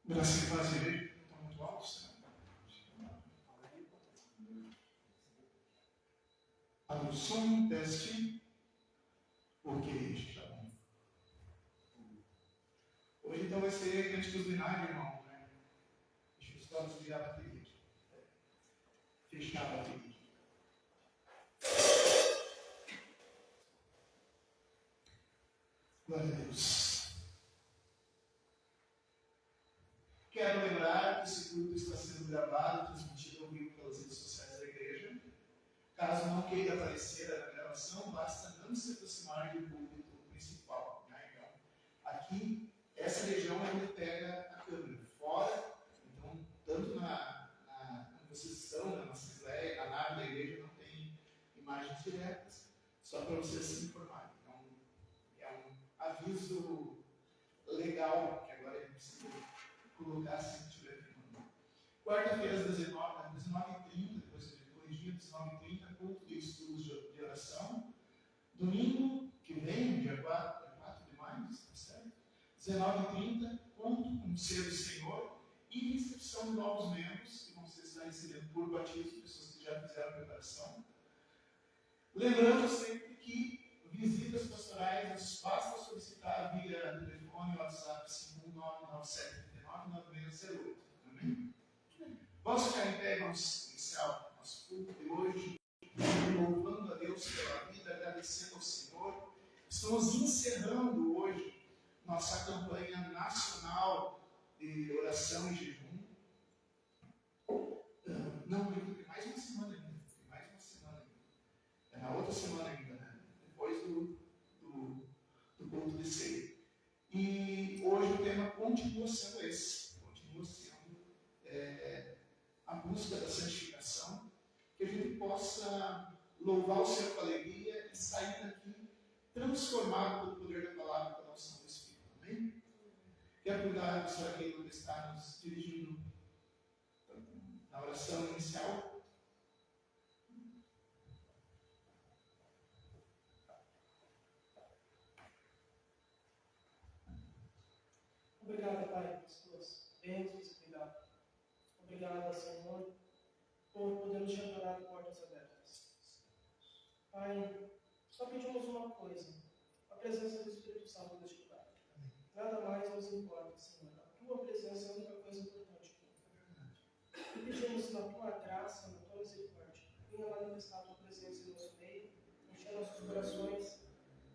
Graças a Deus, igreja não está muito alto, o som, teste. Ok, está bom. Hoje então vai ser cânticos do Inário, irmão, né? Deixa os olhos virar a bateria. Fechar a bateria. Glória a Deus. Quero lembrar que esse culto está sendo gravado, transmitido ao vivo pelas redes sociais da igreja. Caso não queira aparecer na gravação, basta não se aproximar do púlpito principal. Né? Então, aqui, essa região é onde pega a câmera. Fora, então, tanto onde vocês estão, na nossa Assembleia, na nave da igreja, não tem imagens diretas. Só para vocês se informarem. Então, é um aviso legal que agora a gente precisa colocar se estiver filmando. Quarta-feira, às 19h30, depois de corrigir, 19h30, culto de estudos de oração. Domingo que vem, dia 4 de maio, está certo? 19h30, culto com o ser do Senhor e recepção de novos membros que vão estar recebendo por batismo, pessoas que já fizeram a preparação. Lembrando sempre que visitas pastorais basta solicitar via telefone, WhatsApp 51997399608. Amém? Vamos ficar em pé, vamos iniciar o nosso culto de hoje, louvando a Deus pela vida, agradecendo ao Senhor. Estamos encerrando hoje nossa campanha nacional de oração e jejum. Não, tem mais uma semana ainda. É na outra semana ainda, né? Depois do culto de ceia. E hoje o tema continua sendo esse. Continua sendo a busca da santificação. Que a gente possa louvar o Senhor com alegria e sair daqui transformado pelo poder da palavra e pela unção do Espírito. Amém? Quero convidar a pastora Keila que está nos dirigindo na oração inicial. Obrigado, Pai, pelas tuas bênçãos e cuidado. Obrigado, Senhor, por podermos te adorar de portas abertas. Pai, só pedimos uma coisa: a presença do Espírito Santo neste lugar. Nada mais nos importa, Senhor. A tua presença é a única coisa importante aqui. E pedimos na tua graça, na tua misericórdia, venha manifestar a tua presença em nosso meio, encher nossos corações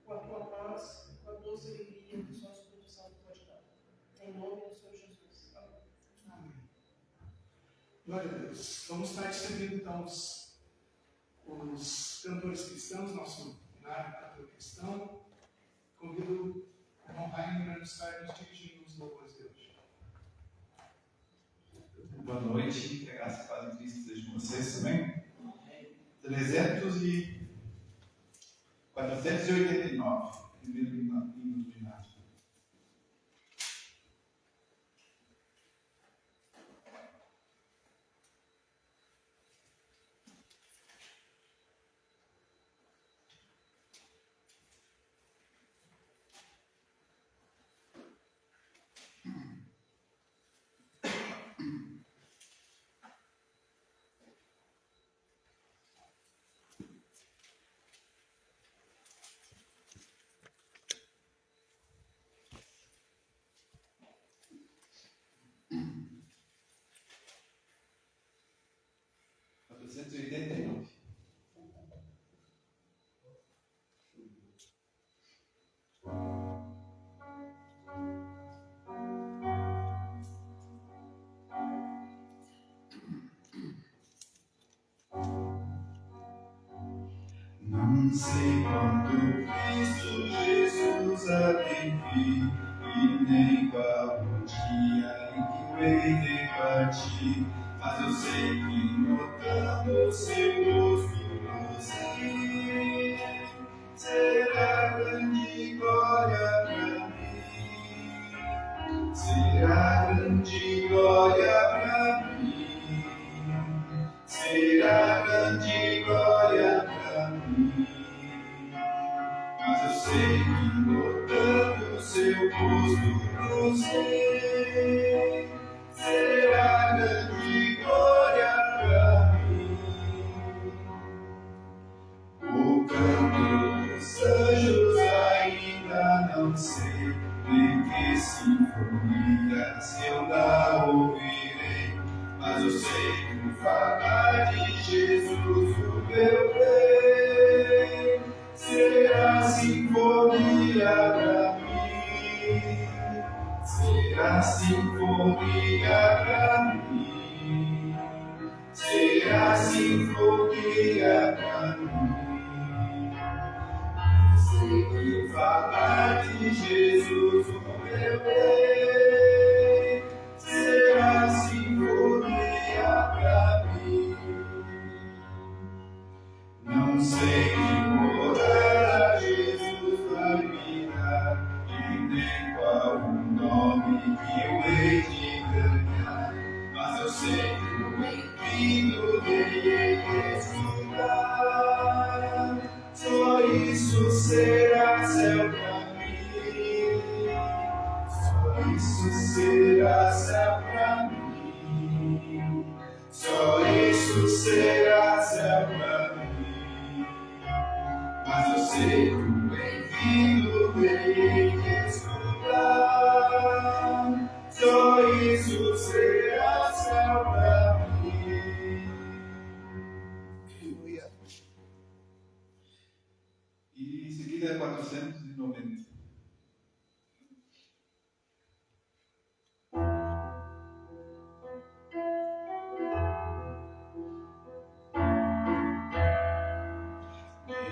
com a tua paz, com a doce alegria que só o Espírito Santo pode dar. Em nome do Senhor Jesus. Amém. Amém. Glória a Deus. Vamos estar distribuindo então os cantores cristãos, nosso cantor cristão. Convido o irmão Rainer para estar nos dirigindo os louvores de hoje. Boa noite, que a graça e a paz de Cristo seja com vocês também. 489, primeiro hino do ginásio. Não sei quando Cristo Jesus há de vir, e nem qual o dia em que eu hei de partir, mas eu sei que notando seu rosto luzir, será grande glória para mim, será grande glória para mim, será grande glória para mim. Mas eu sei que notando seu rosto cruzei, será grande glória pra mim. O canto dos anjos ainda não sei, de que sinfonias eu não ouvirei, mas eu sei que falar de Jesus, o meu bem, será sinfonia pra mim, será sinfonia pra mim, será sinfonia pra mim. Sei que falar de Jesus, o meu bem, será sinfonia pra mim. Não sei que morada Jesus vai me dar, e nem qual o nome que eu hei de ganhar, mas eu sei que o bem-vindo dele estudar. Só isso será céu pra mim, só isso será céu pra mim, só isso será céu pra mim. Mas eu sei que o bem-vindo vem estudar, só isso será céu pra mim. Aleluia. E em seguida é 490.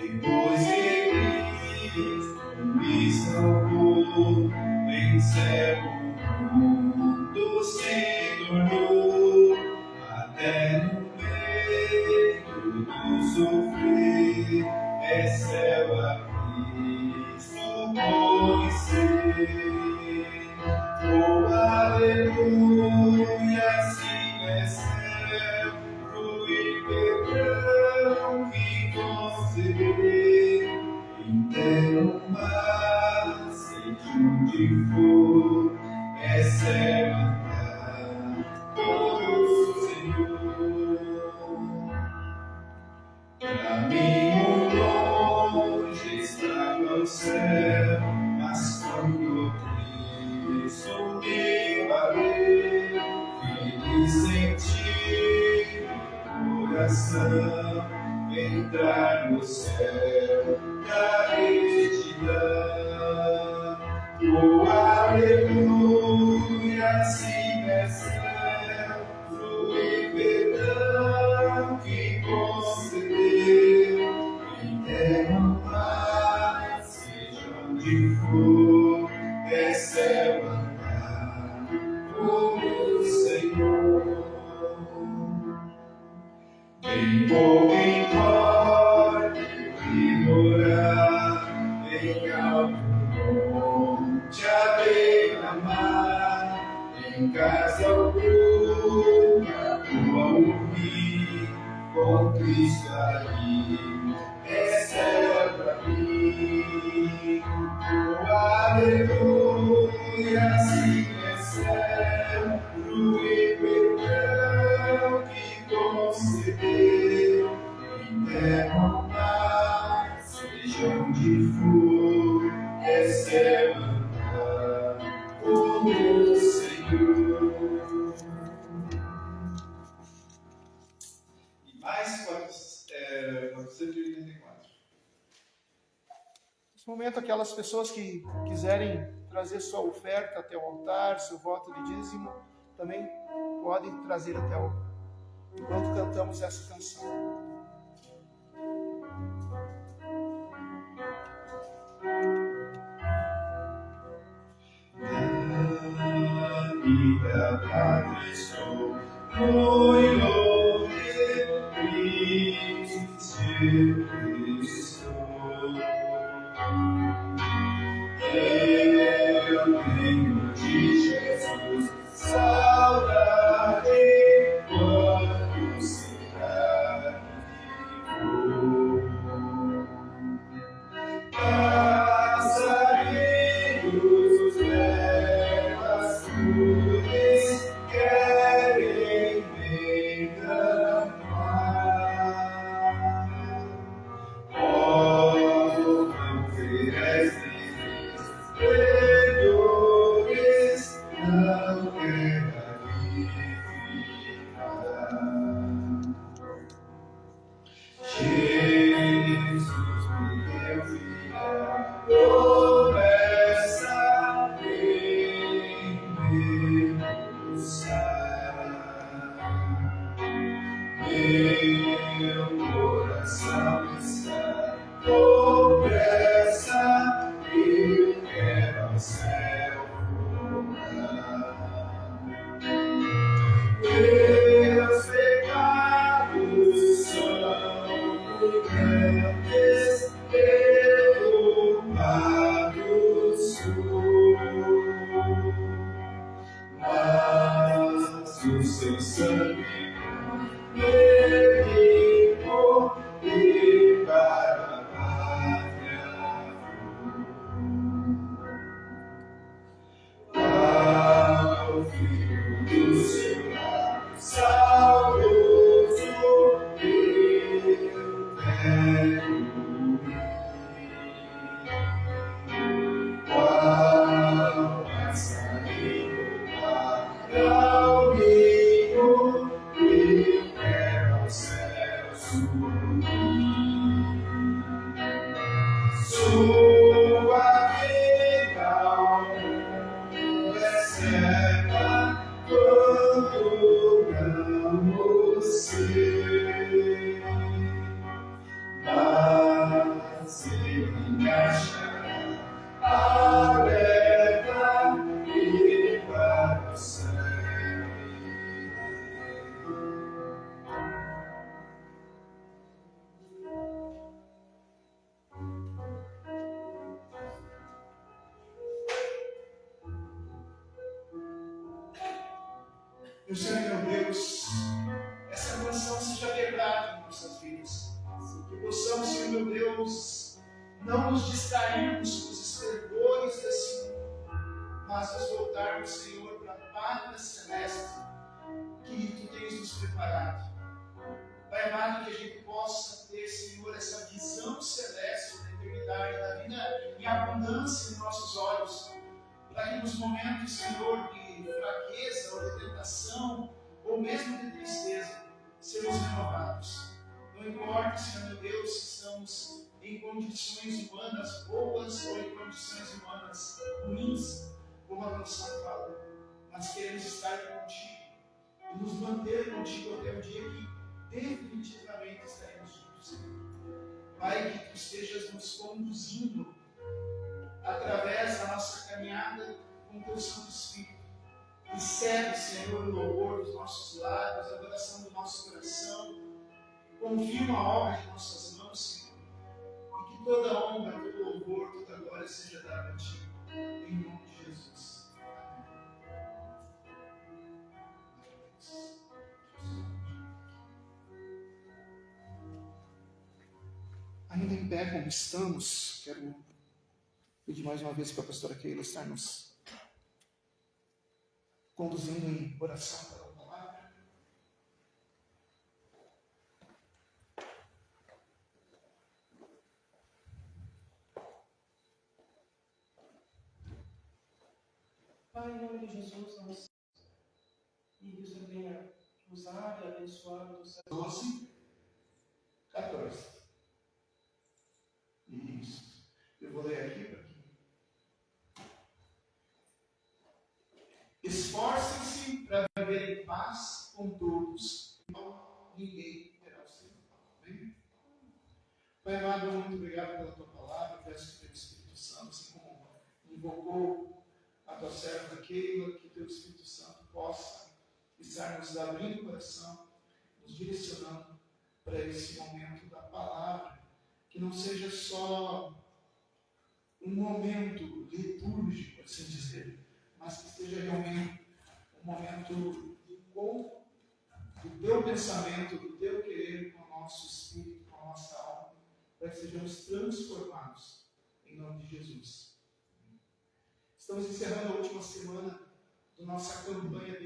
Depois que Cristo me salvou, venceu o mundo, se tornou, até no meio do sofrer, é céu a Cristo conhecer. Oh, aleluia, assim é céu, fluir perdão que conceder, inteiro mar, seja onde for, é céu andar com o Senhor. Caminho longe estava o céu, mas quando Cristo me valeu, feliz sentir no coração entrar no céu da retidão. Oh, aleluia, assim é céu, fluir perdão que concedeu, em terra ou mar, seja onde for, é céu andar como o Senhor. Em bom encontro e morar, em alto monte à beira-mar, em casa alguma, rua ouvir, com Cristo aí, é céu pra mim. Oh, aleluia, assim é céu, fluir perdão que concedeu, em terra ou mar, seja onde for, é céu andar como o Senhor. E mais 484. Nesse momento, aquelas pessoas que quiserem trazer sua oferta até o altar, seu voto de dízimo, também podem trazer até o enquanto cantamos essa canção. Da Padre sou, noivo de Cristo, eu tenho de Jesus saudade, quando será que vou? Jesus me deu vida, promessa em meu ser. Meu coração está com pressa, eu quero ao céu voar. Meus pecados são grandes pelo mar do sul, mas o seu sangue perdoou e para a pátria ao filho do seu lar saudoso eu quero ir, qual passarinho para o ninho, eu quero ao céu subir. Sua vida certa quando não sei, mas ele me achará alerta e para o céu. Meu Senhor e meu Deus, essa canção seja verdade em nossas vidas. Que possamos, Senhor meu Deus, não nos distrairmos com os estertores desse mundo, mas nos voltarmos, Senhor, para a pátria celeste que Tu tens nos preparado. Pai amado, que a gente possa ter, Senhor, essa visão celeste da eternidade, da vida em abundância em nossos olhos, para que nos momentos, Senhor, de fraqueza ou de tentação, ou mesmo de tristeza, sejamos renovados. Não importa, Senhor meu Deus, se estamos em condições humanas boas ou em condições humanas ruins, como a canção fala, mas queremos estar contigo e nos manter contigo até o dia que definitivamente estaremos juntos. Pai, que Tu estejas nos conduzindo através da nossa caminhada com o Teu Santo Espírito. Recebe, Senhor, o louvor dos nossos lábios, a adoração do nosso coração. Confirma a obra de nossas mãos, Senhor. E que toda honra, todo louvor, toda glória seja dada a Ti. Em nome de Jesus. Ainda em pé como estamos, quero pedir mais uma vez para a pastora Keila estar nos conduzindo em oração para a palavra. Pai, em nome de Jesus, nós e que o Senhor venha usar e abençoar o céu. 12, 14. Isso. Eu vou ler aqui para que. Esforcem-se para viver em paz com todos, então ninguém terá o seu mal. Amém? Pai amado, muito obrigado pela Tua palavra. Peço que o Teu Espírito Santo, assim como invocou a Tua serva Keila, que o Teu Espírito Santo possa estar nos abrindo o coração, nos direcionando para esse momento da palavra, que não seja só um momento litúrgico, por assim dizer, mas que seja realmente um momento de encontro do Teu pensamento, do Teu querer com o nosso espírito, com a nossa alma, para que sejamos transformados em nome de Jesus. Estamos encerrando a última semana da nossa campanha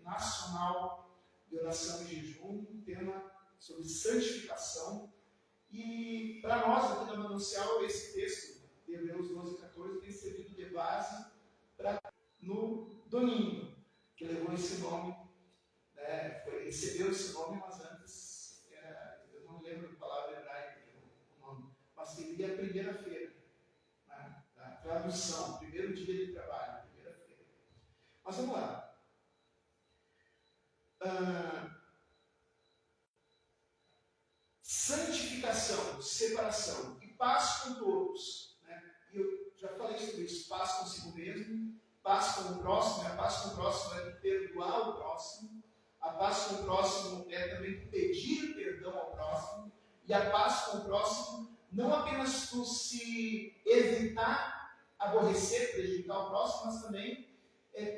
nacional de oração e jejum, um tema sobre santificação. E para nós aqui da Manancial, esse texto de Hebreus 12, 14 tem servido de base no domingo, que levou esse nome, né, recebeu esse nome, mas antes eu não me lembro da palavra hebraica, o nome, mas seria a primeira-feira. Né? A tradução, primeiro dia de trabalho, primeira-feira. Mas vamos lá. Santificação, separação e paz com todos. Né? E eu já falei sobre isso, paz consigo mesmo, paz com o próximo. A paz com o próximo é perdoar o próximo. A paz com o próximo é também pedir perdão ao próximo. E a paz com o próximo não apenas por se evitar aborrecer, prejudicar o próximo, mas também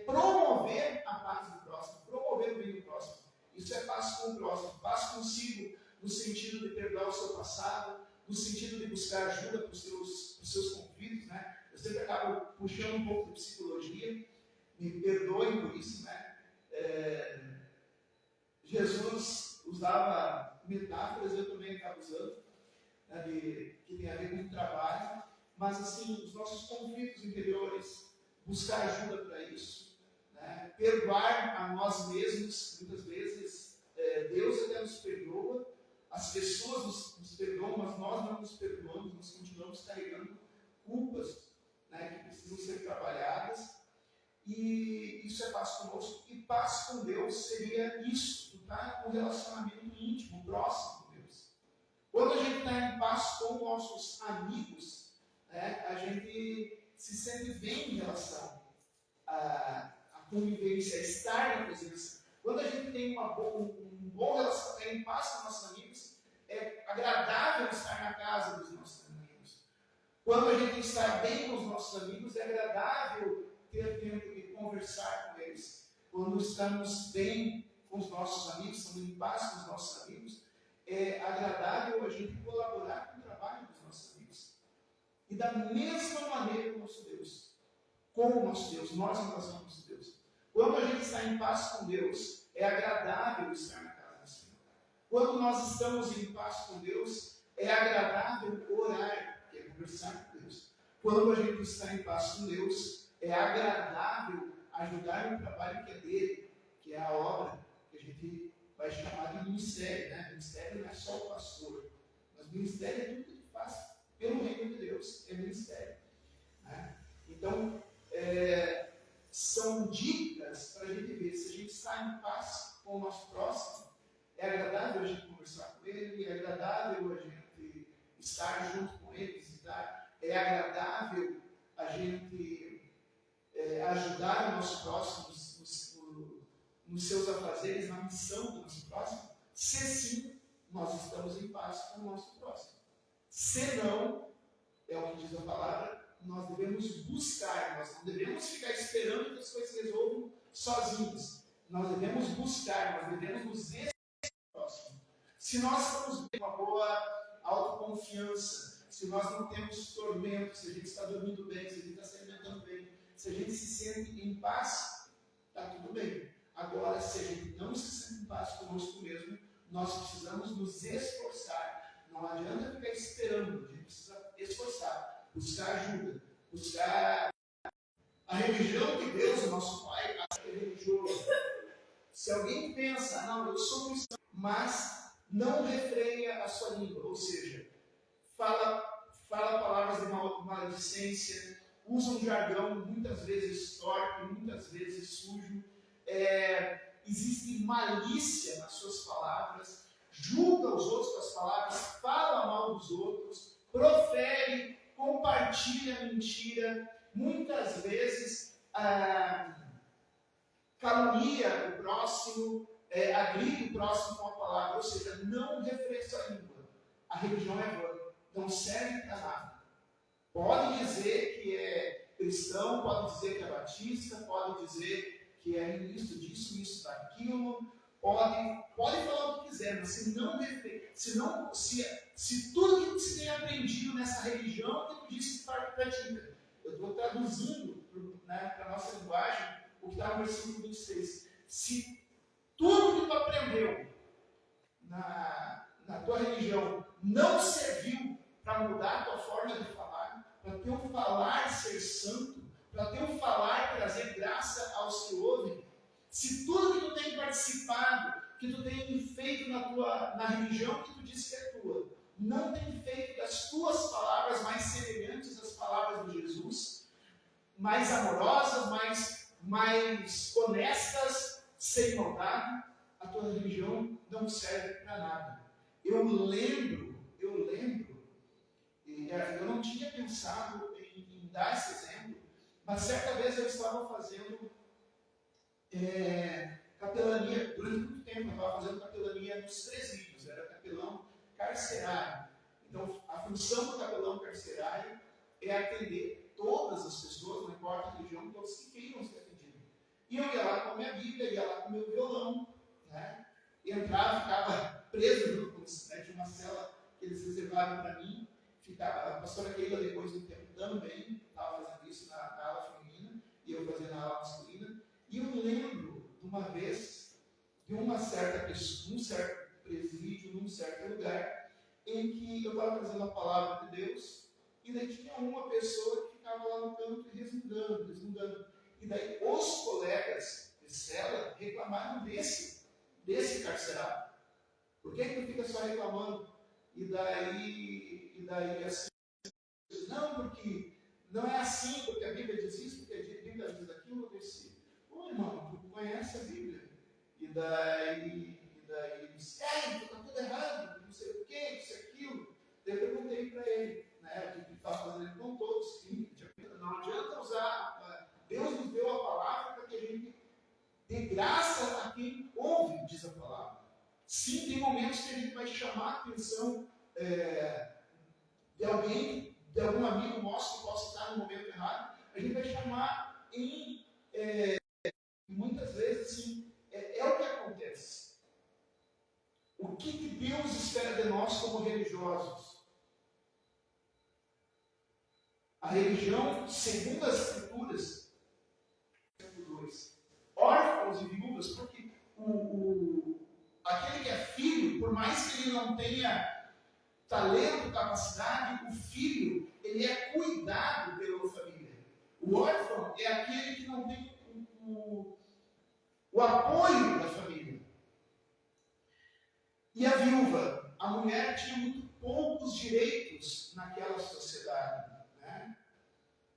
promover a paz do próximo, promover o bem do próximo. Isso é paz com o próximo, paz consigo, no sentido de perdoar o seu passado, no sentido de buscar ajuda para os seus conflitos, né? Eu sempre acabo puxando um pouco de psicologia, me perdoem por isso, né? Jesus usava metáforas, eu também acabo usando, né, que tem a ver com o trabalho, mas assim, os nossos conflitos interiores, buscar ajuda para isso, né? Perdoar a nós mesmos, muitas vezes Deus até nos perdoa, as pessoas nos perdoam, mas nós não nos perdoamos, nós continuamos carregando culpas, né, que precisam ser trabalhadas, e isso é paz conosco. E paz com Deus seria isso, estar com um relacionamento íntimo, próximo com Deus. Quando a gente está em paz com nossos amigos, né, a gente se sente bem em relação à convivência, a estar na presença. Quando a gente tem um bom relacionamento, em paz com nossos amigos, é agradável estar na casa dos nossos amigos. Quando a gente está bem com os nossos amigos, é agradável ter tempo de conversar com eles. Quando estamos bem com os nossos amigos, estamos em paz com os nossos amigos, é agradável a gente colaborar com o trabalho dos nossos amigos. E da mesma maneira com o nosso Deus, nós em relação ao nosso Deus. Quando a gente está em paz com Deus, é agradável estar na casa do Senhor. Quando nós estamos em paz com Deus, é agradável orar, que é conversar com Deus. Quando a gente está em paz com Deus, é agradável ajudar no trabalho que é dele, que é a obra, que a gente vai chamar de ministério. Né? Ministério não é só o pastor, mas ministério é tudo que faz pelo reino de Deus, é ministério. Né? Então, são dicas para a gente ver se a gente está em paz com o nosso próximo. É agradável a gente conversar com ele, é agradável a gente estar junto com ele, visitar, é agradável a gente ajudar o nosso próximo nos seus afazeres, na missão do nosso próximo, se sim, nós estamos em paz com o nosso próximo. Se não, é o que diz a palavra, nós devemos buscar, nós não devemos ficar esperando que as coisas se resolvam sozinhos. Nós devemos buscar, nós devemos nos esforçar no próximo. Se nós estamos com uma boa autoconfiança, se nós não temos tormento, se a gente está dormindo bem, se a gente está se alimentando bem, se a gente se sente em paz, está tudo bem. Agora, se a gente não se sente em paz conosco mesmo, nós precisamos nos esforçar. Não adianta ficar esperando, a gente precisa esforçar, buscar ajuda, buscar a religião de Deus, o nosso Pai, é religioso. Se alguém pensa, não, eu sou cristão, mas não refreia a sua língua, ou seja, fala palavras de maledicência, usa um jargão muitas vezes torpe, muitas vezes sujo, existe malícia nas suas palavras, julga os outros com as palavras, fala mal dos outros, profere, compartilha mentira, muitas vezes calunia o próximo, agride o próximo com a palavra, ou seja, não refreia sua língua. A religião é vã, não serve para nada. Pode dizer que é cristão, pode dizer que é batista, pode dizer que é ministro disso, isso, daquilo, pode falar o que quiser, mas se tudo que você tem aprendido nessa religião que tu disse que pratica, eu estou traduzindo para a nossa linguagem o que está no versículo 26. Se tudo que tu aprendeu na tua religião não serviu para mudar a tua forma de falar, para teu falar ser santo, para teu falar trazer graça aos que ouvem, se tudo que tu tem participado, que tu tem feito na religião que tu disse que é tua, não tem feito das tuas palavras mais amorosas, mais honestas, sem maldade, a tua religião não serve para nada. Eu lembro, e eu não tinha pensado em dar esse exemplo, mas certa vez eu estava fazendo capelania, durante muito tempo eu estava fazendo capelania nos presídios, era capelão carcerário. Então, a função do capelão carcerário é atender todas as pessoas, não importa a religião, todos que queiram ser atendidos. E eu ia lá com a minha Bíblia, ia lá com o meu violão, né? Entrava, ficava preso junto com eles, né? Tinha uma cela que eles reservaram para mim, ficava, a pastora Keila, depois do tempo, também estava fazendo isso na ala feminina, e eu fazia na ala masculina. E eu lembro de uma vez, de uma certa pessoa, num certo presídio, num certo lugar, em que eu estava trazendo a palavra de Deus, e daí tinha uma pessoa que ficava lá no canto resmungando. E daí os colegas de cela reclamaram desse carcerário. Por que tu fica só reclamando? E daí assim, não, porque não é assim, porque a Bíblia diz isso, porque a Bíblia diz aquilo. Eu disse, pô, irmão, tu conhece a Bíblia? E daí ele disse, tu tá tudo errado, não sei o que, isso e aquilo. Daí eu perguntei para ele, né, o que ele estava fazendo com todos, não adianta usar, Deus nos deu a palavra para que a gente dê graça a quem ouve, diz a palavra. Sim, tem momentos que a gente vai chamar a atenção de alguém, de algum amigo nosso que possa estar no momento errado, a gente vai chamar muitas vezes assim, é o que acontece. O que Deus espera de nós como religiosos? A religião, segundo as Escrituras, órfãos e viúvas, porque aquele que é filho, por mais que ele não tenha talento, capacidade, o filho, ele é cuidado pela família. O órfão é aquele que não tem o apoio da família. E a viúva, a mulher tinha muito poucos direitos naquela sociedade, né?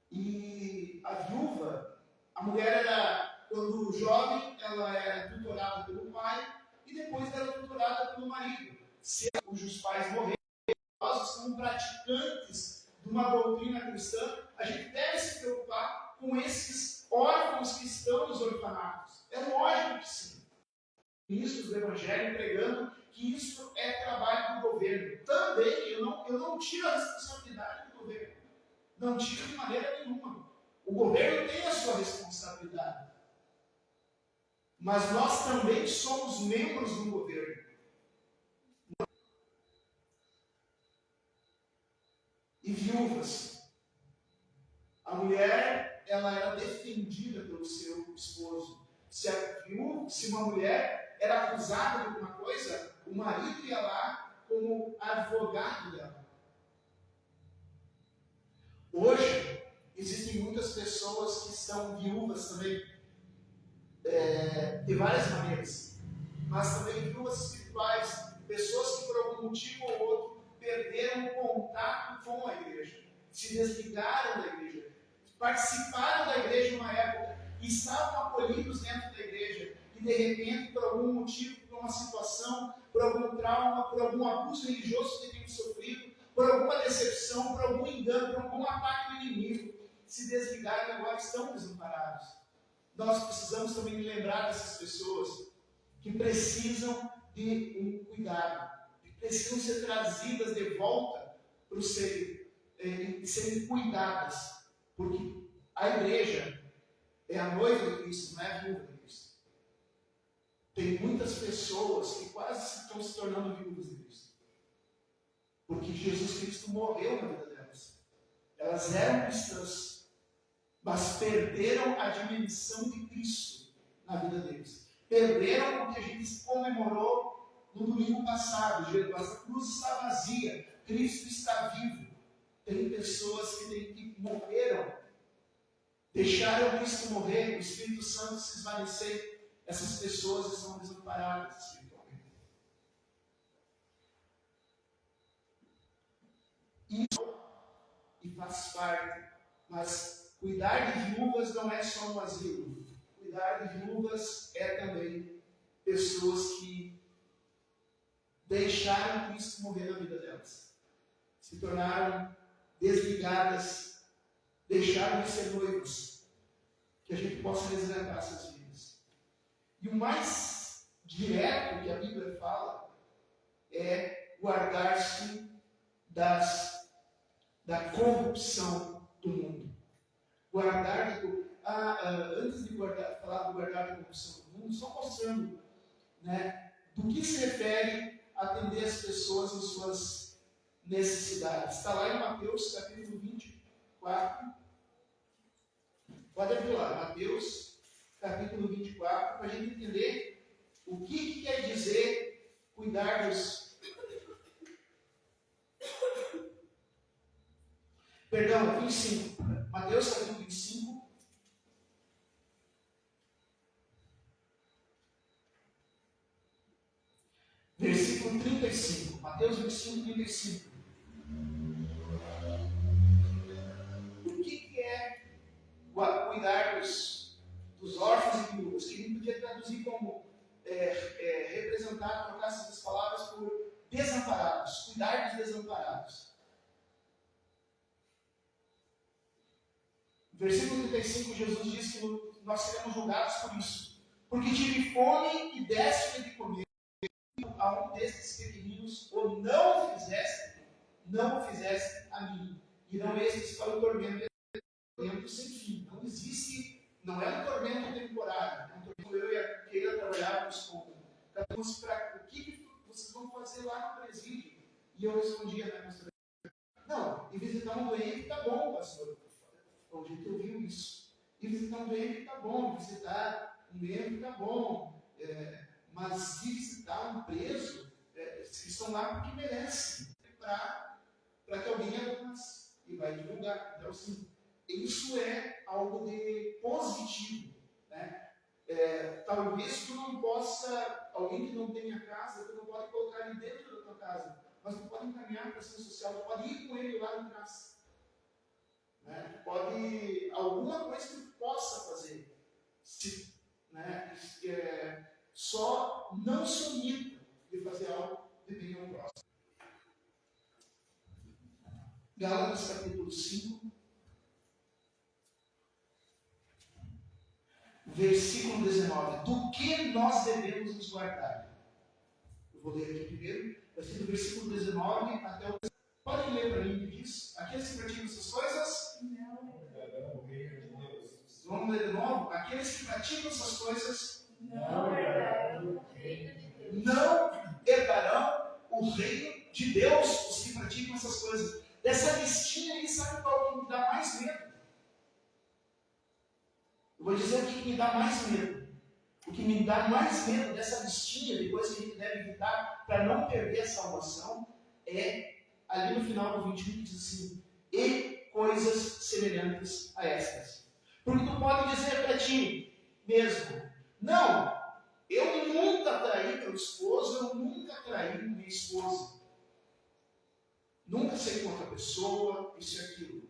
E a viúva, a mulher era, quando jovem, ela era tutorada pelo pai e depois era tutorada pelo marido. Se cujos pais morreram, nós como praticantes de uma doutrina cristã, a gente deve se preocupar com esses órfãos que estão nos orfanatos. É lógico que sim. Ministros do Evangelho pregando que isso é trabalho do governo. Também, eu não tiro a responsabilidade do governo. Não tiro de maneira nenhuma. O governo tem a sua responsabilidade. Mas nós também somos membros do governo. E viúvas. A mulher, ela era defendida pelo seu esposo. Se uma mulher era acusada de alguma coisa, o marido ia lá como advogado dela. Hoje, existem muitas pessoas que são viúvas também, de várias maneiras, mas também viúvas espirituais, pessoas que por algum motivo ou outro perderam o contato com a igreja, se desligaram da igreja, participaram da igreja em uma época e estavam acolhidos dentro da igreja e de repente, por algum motivo, por uma situação, por algum trauma, por algum abuso religioso que tenham sofrido, por alguma decepção, por algum engano, por algum ataque do inimigo, se desligaram e agora estão desamparados. Nós precisamos também lembrar dessas pessoas que precisam de um cuidado, que precisam ser trazidas de volta para serem cuidadas, porque a igreja é a noiva de Cristo, não é a viúva de Cristo. Tem muitas pessoas que quase estão se tornando viúvas de Cristo, porque Jesus Cristo morreu na vida delas. Elas eram cristãs, mas perderam a dimensão de Cristo na vida deles. Perderam o que a gente comemorou no domingo passado. A cruz está vazia, Cristo está vivo. Tem pessoas que morreram, deixaram Cristo morrer, o Espírito Santo se esvanecer. Essas pessoas estão desamparadas espiritualmente. E faz parte, mas Cuidar de viúvas não é só um asilo. Cuidar de viúvas é também pessoas que deixaram Cristo morrer na vida delas. Se tornaram desligadas, deixaram de ser noivos. Que a gente possa resgatar essas vidas. E o mais direto que a Bíblia fala é guardar-se da corrupção do mundo. Guardar, antes de falar do guardar da corrupção do mundo, só mostrando, né, do que se refere a atender as pessoas em suas necessidades. Está lá em Mateus, capítulo 24. Pode abrir lá, Mateus, capítulo 24, para a gente entender o que quer dizer cuidar dos... Perdão, 25. Mateus, capítulo 25. Versículo 35. Mateus 25, 35. O que é cuidar dos órfãos e viúvas? Que a gente podia traduzir como representar, trocar essas palavras por desamparados. Cuidar dos desamparados. Versículo 35, Jesus diz que nós seremos julgados por isso. Porque tive fome e deste-me de comer a um destes pequeninos, ou não o fizeste a mim. E não estes para o tormento sem fim. Não existe, não é um tormento temporário. É um tormento eu e a Keila trabalhávamos com. O que vocês vão fazer lá no presídio? E eu respondia, né, pastor? Não, e visitar um doente está bom, pastor. O jeito eu vi isso. E visitar um doente está bom, visitar um membro está bom. Mas se visitar um preso, estão lá porque merecem, para que alguém alcance e vai divulgar. Então, assim, isso é algo de positivo. Né? Talvez tu não possa, alguém que não tenha casa, tu não pode colocar ele dentro da tua casa, mas tu pode encaminhar para a ação social, tu pode ir com ele lá em casa. Né? Pode, alguma coisa que tu possa fazer. Só não se omita de fazer algo de bem ao próximo. Gálatas capítulo 5, versículo 19. Do que nós devemos nos guardar? Eu vou ler aqui primeiro, do versículo 19 até o... Podem ler para mim o que diz? Aqueles que praticam essas coisas? Vamos ler de novo? Aqueles que praticam essas coisas não herdarão o reino de Deus, os que praticam essas coisas. Dessa listinha aí, sabe qual que me dá mais medo? Eu vou dizer o que me dá mais medo. O que me dá mais medo dessa listinha, depois que a gente deve evitar para não perder a salvação, é ali no final do 21 que diz assim: e coisas semelhantes a estas. Porque tu pode dizer para ti mesmo: não, eu nunca traí meu esposo, eu nunca traí minha esposa. Nunca saí com outra pessoa, isso e aquilo.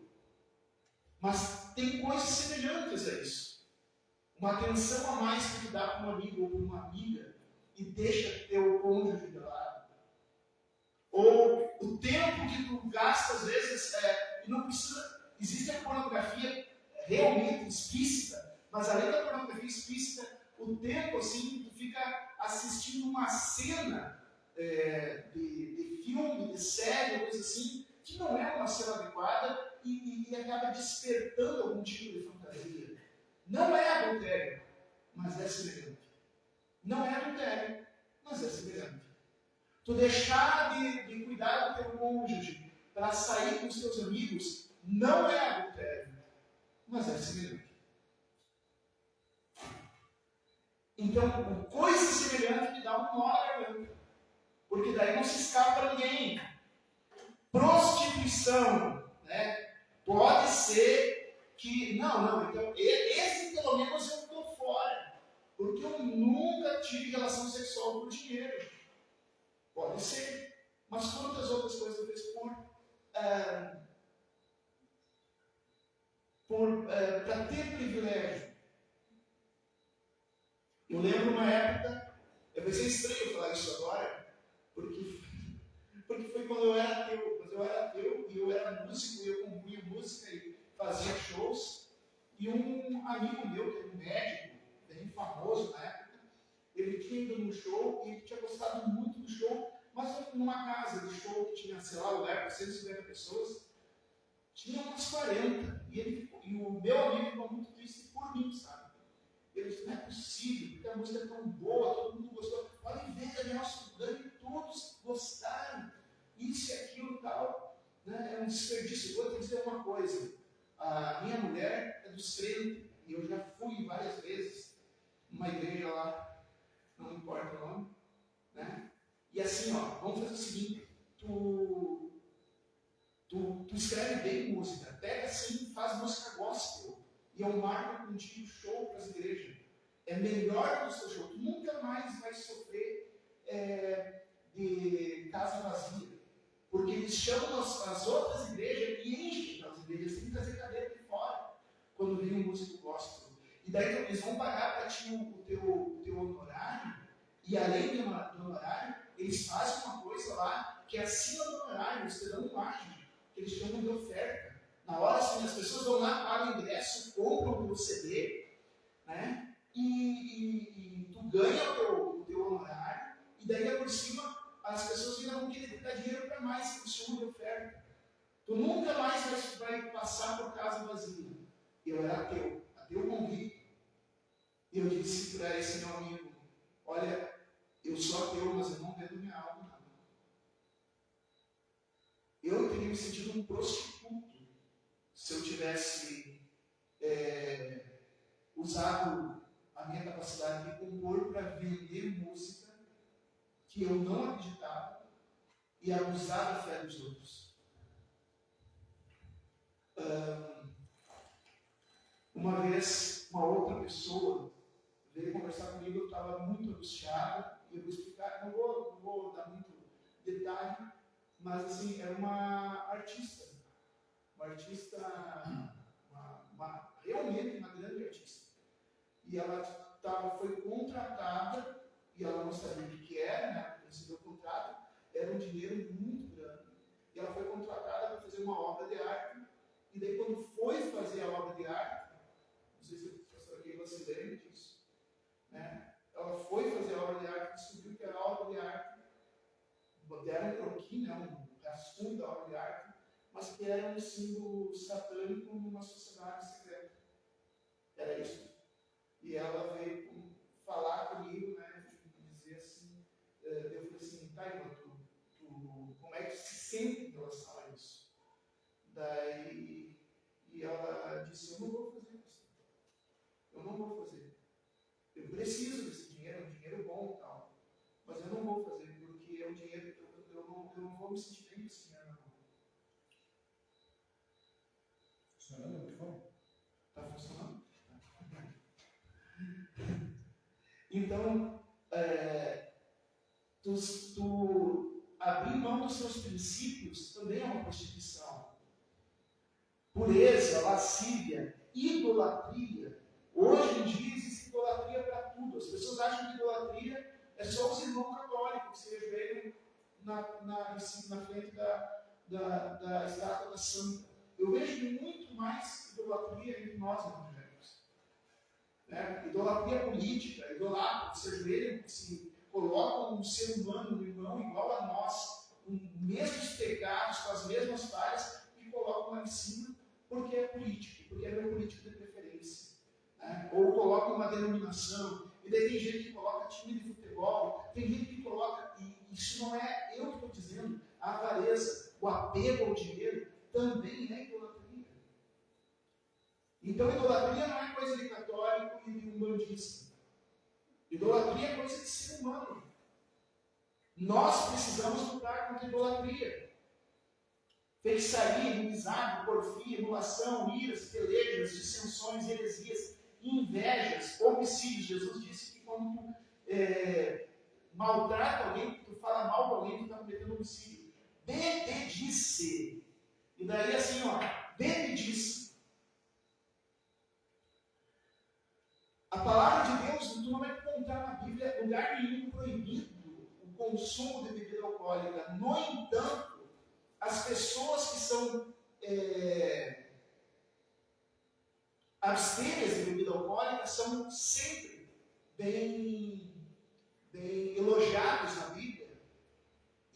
Mas tem coisas semelhantes a isso. Uma atenção a mais que tu dá para um amigo ou para uma amiga e deixa teu cônjuge de lado. Ou o tempo que tu gasta, às vezes, e não precisa. Existe a pornografia realmente explícita, mas além da pornografia explícita, o tempo assim que tu fica assistindo uma cena de filme, de série, coisa assim, que não é uma cena adequada e acaba despertando algum tipo de fantasia. Não é adultério, mas é semelhante. Não é adultério, mas é semelhante. Tu deixar de cuidar do teu cônjuge para sair com os teus amigos não é adultério, mas é semelhante. Então, coisa semelhante me dá um nó na garganta, porque daí não se escapa para ninguém. Prostituição, né? Pode ser que, não, então esse pelo menos eu estou fora, porque eu nunca tive relação sexual por dinheiro. Pode ser, mas quantas outras coisas eu fiz por para ter privilégio. Eu lembro uma época, vai ser estranho falar isso agora, porque foi quando eu era ateu, mas eu era ateu e eu era músico, e eu compunha música e fazia shows, e um amigo meu, que era um médico, bem famoso na época, ele tinha ido num show e ele tinha gostado muito do show, mas numa casa de show que tinha, sei lá, lugar para 150 pessoas, tinha umas 40, e o meu amigo ficou muito triste por mim, sabe? Ele disse, não é possível, porque a música é tão boa, todo mundo gostou. Olha, em vez da Daniel Sugani, todos gostaram, isso e aquilo e tal, né? É um desperdício. Eu vou te dizer uma coisa, a minha mulher é dos crentes, e eu já fui várias vezes numa igreja lá, não importa o nome, né? E assim, ó, vamos fazer o seguinte, tu escreve bem música, pega assim, faz música gospel, e eu marco contigo show para as igrejas. É melhor do seu show. Tu nunca mais vai sofrer de casa vazia. Porque eles chamam as outras igrejas e enchem as igrejas, tem que trazer cadeira de fora quando vem um músico gospel. E daí eles vão pagar para ti o teu honorário, e além do honorário, eles fazem uma coisa lá que é acima do honorário, eles te dão um margem, que eles chamam de oferta. Na hora assim, as pessoas vão lá, pagam o ingresso, compram o teu CD, né? E tu ganha o teu honorário, e daí por cima as pessoas ainda vão querer dar dinheiro para mais, que eles chamam de oferta. Tu nunca mais vai passar por casa vazia. Eu era ateu convicto. E eu disse para esse meu amigo, olha, eu sou ateu, mas eu não vendo minha alma, não. Eu teria me sentido um prostituto se eu tivesse usado a minha capacidade de compor para vender música que eu não acreditava e abusar da fé dos outros. Uma vez, uma outra pessoa veio conversar comigo, eu estava muito angustiado, e eu vou explicar, não vou dar muito detalhe, mas assim, era uma artista, realmente uma grande artista. E ela foi contratada, e ela não sabia o que era, né? Recebeu o contrato, era um dinheiro muito grande. E ela foi contratada para fazer uma obra de arte, e daí quando foi fazer a obra de arte, não sei se a pastora Keila se lembra disso, né? Ela foi fazer a obra de arte, descobriu que era a obra de arte, deram um croquis, né? Um rascunho da obra de arte, mas que era um símbolo satânico numa sociedade secreta. Era isso. E ela veio falar comigo, né, e dizer assim, eu falei assim, tá, irmã, como é que se sente em relação a isso? Daí, e ela disse, eu não vou fazer isso. Eu não vou fazer. Eu preciso desse dinheiro, é um dinheiro bom e tal, mas eu não vou fazer, porque é um dinheiro que eu não vou me sentir bem com esse dinheiro na mão. Funcionando o microfone? Está funcionando? Então, tu abrir mão dos seus princípios também é uma prostituição. Pureza, lascívia, idolatria. Hoje em dia existe idolatria para tudo. As pessoas acham que idolatria é só os irmãos católicos que se ajoelham na frente da estátua da santa. Eu vejo muito mais idolatria entre nós evangélicos. Né? Idolatria política, idolatras que se ajoelham, que se colocam um ser humano, um irmão igual a nós, com os mesmos pecados, com as mesmas falhas, e colocam lá em cima porque é político, porque é meu político de preferência. Né? Ou colocam uma denominação, e daí tem gente que coloca time de futebol, tem gente que coloca, e isso não é eu que estou dizendo, a avareza, o apego ao dinheiro, também é idolatria. Então, idolatria não é coisa de católico e de umbandista. Idolatria é coisa de ser humano. Nós precisamos lutar contra a idolatria. Feitiçaria, inimizade, porfia, emulação, iras, pelejas, dissensões, heresias, invejas, homicídios. Jesus disse que quando tu maltrata alguém, tu fala mal de alguém, tu está cometendo homicídio. Bebedice. E daí assim, ó, bebedice. A palavra de Deus, tu não vai encontrar na Bíblia lugar nenhum proibido o consumo de bebida alcoólica. No entanto, as pessoas que são abstêmias de bebida alcoólica são sempre bem elogiados na Bíblia.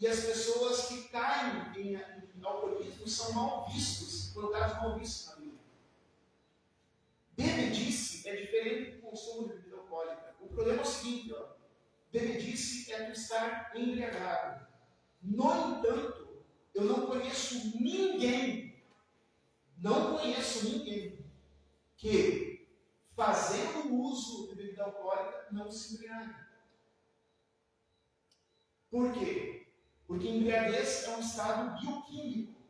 E as pessoas que caem em alcoolismo são mal vistos, colocados mal vistos na Bíblia. Bebedice é diferente do consumo de bebida alcoólica. O problema é o seguinte, bebedice é tu estar embriagado. No entanto, eu não conheço ninguém que, fazendo uso de bebida alcoólica, não se embriague. Por quê? Porque embriaguez é um estado bioquímico,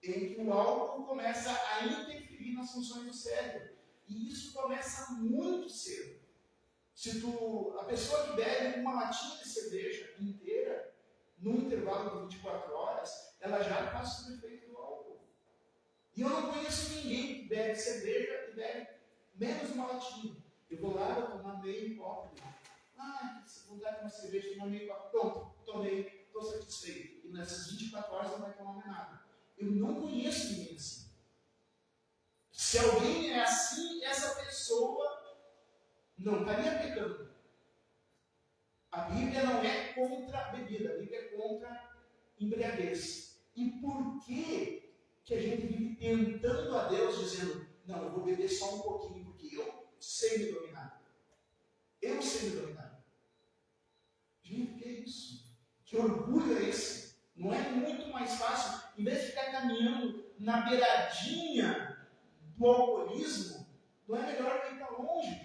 em que o álcool começa a interferir nas funções do cérebro. E isso começa muito cedo. A pessoa que bebe uma latinha de cerveja inteira, num intervalo de 24 horas, ela já passa o efeito do álcool. E eu não conheço ninguém que bebe cerveja e bebe menos uma latinha. Eu vou lá, vou tomar meio copo. Se vontade de uma cerveja, tomar meio copo. Pronto, tomei, estou satisfeito. E nessas 24 horas não vai tomar mais nada. Eu não conheço ninguém assim. Se alguém é assim, essa pessoa não estaria pecando. A Bíblia não é contra a bebida, a Bíblia é contra a embriaguez. E por que a gente vive tentando a Deus, dizendo, não, eu vou beber só um pouquinho, porque eu sei me dominar. Eu sei me dominar. Gente, que é isso? Que orgulho é esse? Não é muito mais fácil, em vez de ficar caminhando na beiradinha do alcoolismo, não é melhor ir para longe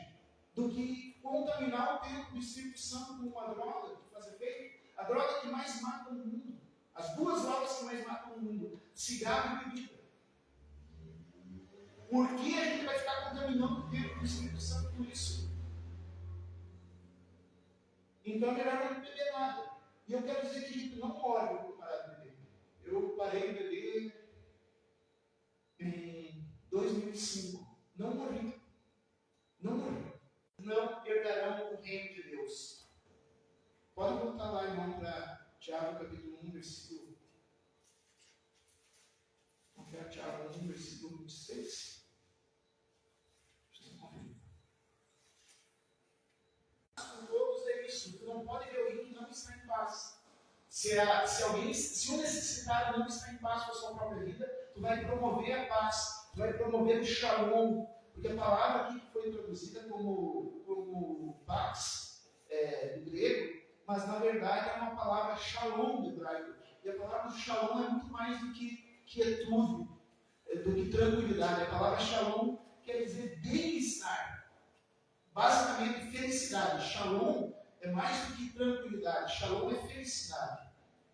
do que contaminar o tempo do Espírito Santo com uma droga que faz efeito? A droga que mais mata no mundo. As duas drogas que mais matam no mundo: cigarro e bebida. Por que a gente vai ficar contaminando o tempo do Espírito Santo com isso? Então é melhor não beber nada. E eu quero dizer que a gente não pode parar de beber. Eu parei de beber em 2005. Não morri. Não herdarão o reino de Deus. Pode voltar lá, irmão, para Tiago capítulo 1, versículo. Vamos ver Tiago 1, versículo 26. Com todos é isso. Tu não pode ver alguém que não está em paz. Se o necessitado não está em paz com a sua própria vida, tu vai promover a paz, tu vai promover o shalom, porque a palavra aqui que foi traduzida como pax do grego, mas na verdade é uma palavra shalom do hebraico. E a palavra shalom é muito mais do que quietude, do que tranquilidade. A palavra shalom quer dizer bem-estar, basicamente felicidade. Shalom é mais do que tranquilidade, shalom é felicidade.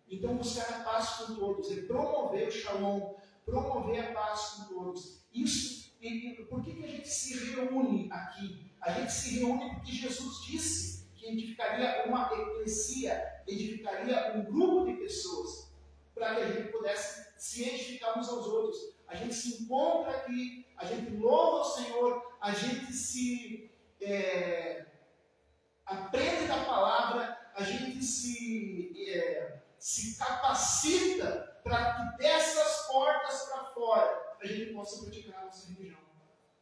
Então buscar a paz com todos, é promover o shalom, promover a paz com todos. Isso, por que a gente se reúne aqui? A gente se reúne porque Jesus disse que edificaria uma eclesia, edificaria um grupo de pessoas, para que a gente pudesse se edificar uns aos outros. A gente se encontra aqui, a gente louva o Senhor, a gente se aprende da palavra, a gente se capacita para que dessas portas para fora a gente possa praticar a nossa religião,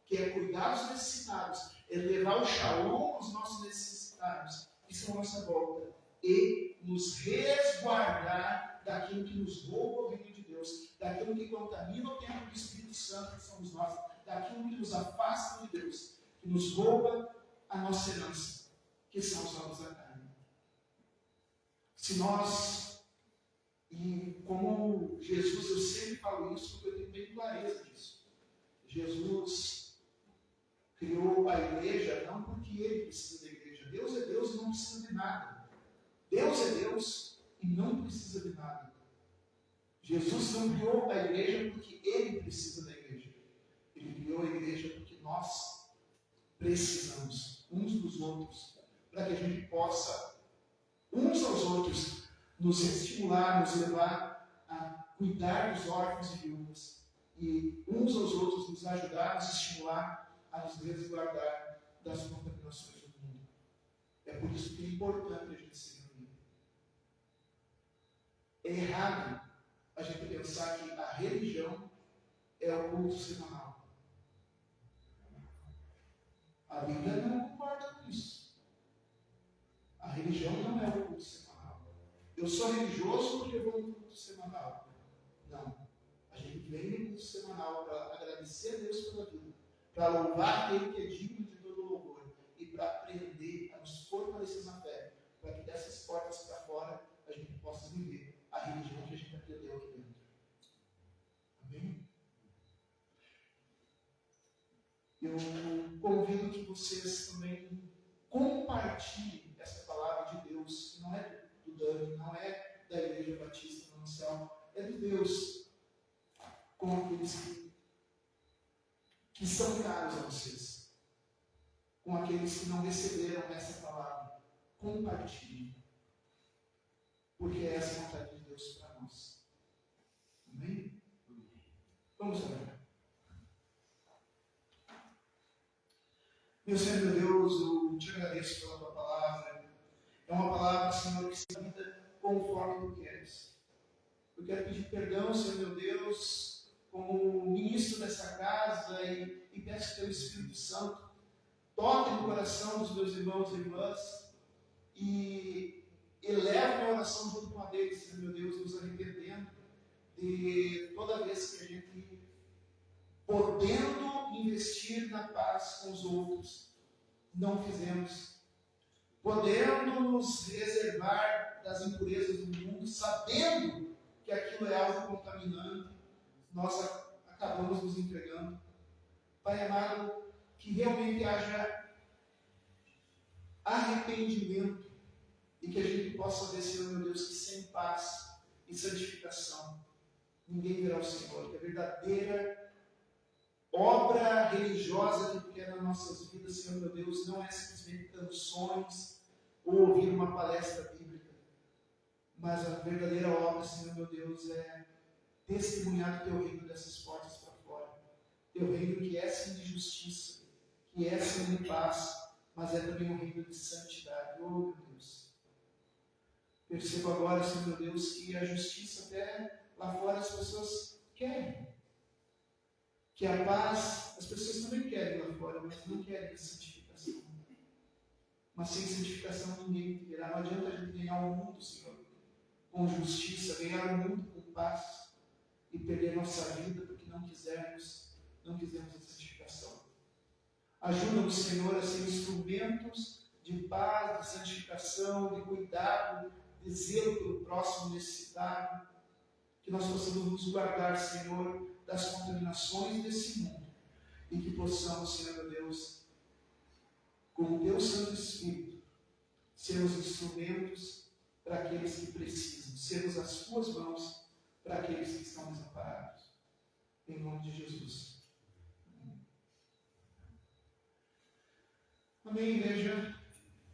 que é cuidar dos necessitados, é levar o shalom aos nossos necessitados, que são a nossa volta, e nos resguardar daquilo que nos rouba o reino de Deus, daquilo que contamina o templo do Espírito Santo, que somos nós, daquilo que nos afasta de Deus, que nos rouba a nossa herança, que são os obras da carne. Se nós, e como Jesus, eu sempre falo isso porque eu tenho bem clareza disso, Jesus criou a igreja não porque ele precisa da igreja. Deus é Deus e não precisa de nada. Deus é Deus e não precisa de nada. Jesus não criou a igreja porque ele precisa da igreja. Ele criou a igreja porque nós precisamos uns dos outros, para que a gente possa, uns aos outros, nos estimular, nos levar a cuidar dos órfãos e viúvas, e uns aos outros nos ajudar, nos estimular a nos resguardar das contaminações. nações do mundo. É por isso que é importante a gente se reunir. É errado a gente pensar que a religião é o culto semanal. A Bíblia não concorda com isso. A religião não é o culto semanal. Eu sou religioso porque eu vou no culto semanal. Não. A gente vem no culto semanal para agradecer a Deus pela vida, para louvar aquele que é digno de todo louvor e para aprender a nos fortalecer na fé, para que dessas portas para fora a gente possa viver a religião que a gente aprendeu aqui dentro. Amém? Eu convido que vocês também compartilhem essa palavra de Deus, que não é do Dani, não é da Igreja Batista Anuncial, é de Deus, com aqueles que são caros a vocês, com aqueles que não receberam essa palavra. Compartilhem, porque essa é a vontade de Deus para nós. Amém? Vamos orar. Meu Senhor, meu Deus, eu te agradeço pela tua palavra. É uma palavra, Senhor, que se vida conforme tu queres. Eu quero pedir perdão, Senhor, meu Deus, como ministro dessa casa e peço que teu Espírito Santo toque no coração dos meus irmãos e irmãs e eleve minha oração junto com a deles, Senhor, meu Deus, nos arrependendo de toda vez que a gente, podendo investir na paz com os outros, não fizemos. Podendo nos reservar das impurezas do mundo, sabendo que aquilo é algo contaminante, nós acabamos nos entregando. Pai amado, que realmente haja arrependimento e que a gente possa ver, Senhor, meu Deus, que sem paz e santificação ninguém verá o Senhor. Que a verdadeira obra religiosa que tu quer nas nossas vidas, Senhor, meu Deus, não é simplesmente canções ou ouvir uma palestra bíblica, mas a verdadeira obra, Senhor, meu Deus, é testemunhar o teu reino dessas portas para fora. Teu reino que é sim de justiça, que é sim de paz, mas é também um reino de santidade. Oh, meu Deus. Percebo agora, Senhor, meu Deus, que a justiça até lá fora as pessoas querem. Que a paz, as pessoas também querem lá fora, mas não querem a santificação. Mas sem santificação ninguém terá. Não adianta a gente ganhar o mundo, Senhor, com justiça, ganhar o mundo com paz e perder nossa vida porque não quisemos a santificação. Ajuda-nos, Senhor, a ser instrumentos de paz, de santificação, de cuidado, de zelo pelo próximo necessitado. Que nós possamos nos guardar, Senhor, das contaminações desse mundo e que possamos, Senhor meu Deus, com o teu Santo Espírito, sermos instrumentos para aqueles que precisam, sermos as tuas mãos para aqueles que estão desamparados. Em nome de Jesus. Amém, igreja?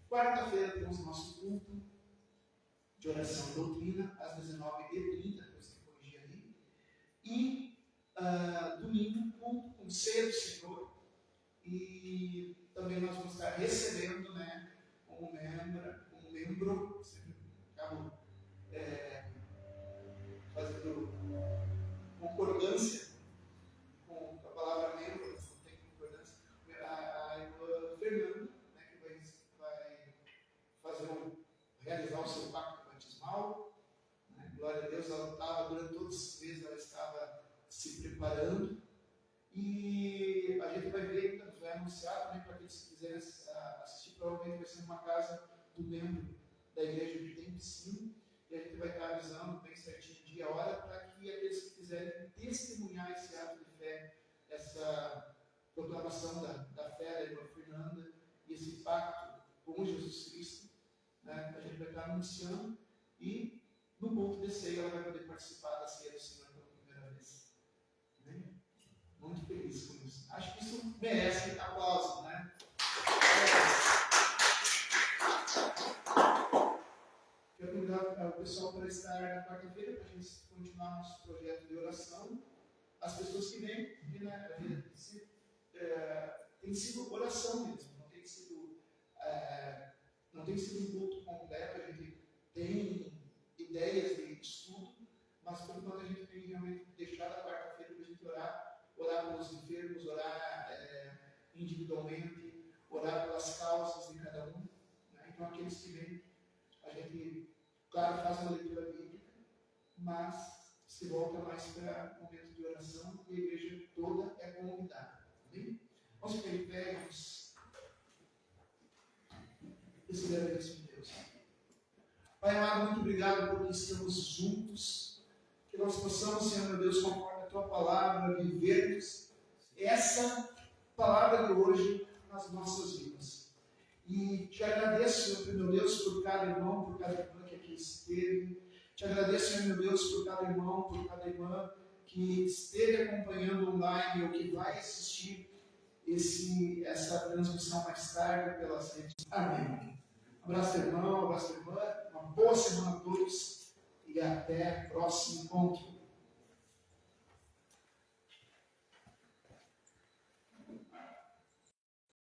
Quarta-feira temos nosso culto de oração e doutrina, às 19h30, depois que corrigir ali. E domingo, culto com ceia do Senhor. E também nós vamos estar recebendo, né, como membro, acabo fazendo concordância com a palavra membro, não tem concordância, a irmã Fernanda, né, que vai realizar o seu pacto batismal. Né, glória a Deus, ela estava, durante todos esses meses, ela estava se preparando. E a gente vai ver, vai anunciar também para aqueles que quiserem assistir, provavelmente vai ser numa casa do membro da igreja que tem piscina, e a gente vai estar avisando bem certinho dia e hora para que aqueles que quiserem testemunhar esse ato de fé, essa proclamação da fé da irmã Fernanda e esse pacto com Jesus Cristo, né, a gente vai estar anunciando, e no culto de ceia ela vai poder participar da ceia do Senhor pela primeira vez. Amém? Muito feliz com isso. Acho que isso merece aplauso, né? Quero convidar o pessoal para estar na quarta-feira para a gente continuar nosso projeto de oração. As pessoas que vêm, né, tem sido oração mesmo, não tem sido tem sido um culto completo, a gente tem ideias de estudo, mas por enquanto a gente tem realmente deixado a quarta-feira para a gente orar pelos enfermos, orar individualmente, orar pelas causas de cada um. Né? Então, aqueles que vêm, a gente, claro, faz uma leitura bíblica, mas se volta mais para o momento de oração e a igreja toda é convidada. Amém? Vamos ficar em pé, vamos receber a bênção de Deus. Pai amado, muito obrigado porque estamos juntos, que nós possamos, Senhor meu Deus, conforme a Tua palavra, vivermos essa palavra de hoje nas nossas vidas. E te agradeço, Senhor meu Deus, por cada irmão, por cada irmã que aqui esteve. Te agradeço, Senhor meu Deus, por cada irmão, por cada irmã que esteve acompanhando online ou que vai assistir essa transmissão mais tarde pelas redes. Amém. Abraço, irmão, abraço, irmã. Uma boa semana a todos e até o próximo encontro.